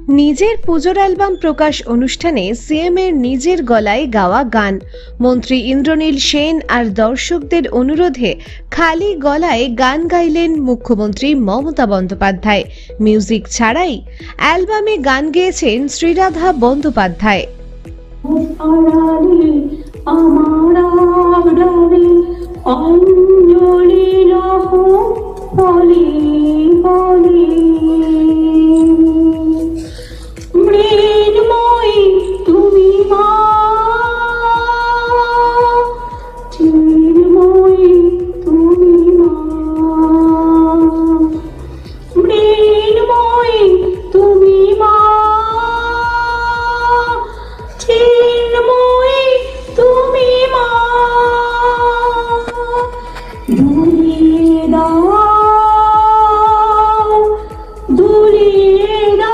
নিজের পুজোর অ্যালবাম প্রকাশ অনুষ্ঠানে সিএম এর নিজের গলায় গাওয়া গান। মন্ত্রী ইন্দ্রনীল সেন আর দর্শকদের অনুরোধে খালি গলায় গান গাইলেন মুখ্যমন্ত্রী মমতা বন্দ্যোপাধ্যায়। মিউজিক ছাড়াই অ্যালবামে গান গেয়েছেন শ্রীরাধা বন্দ্যোপাধ্যায়। অঞ্জলি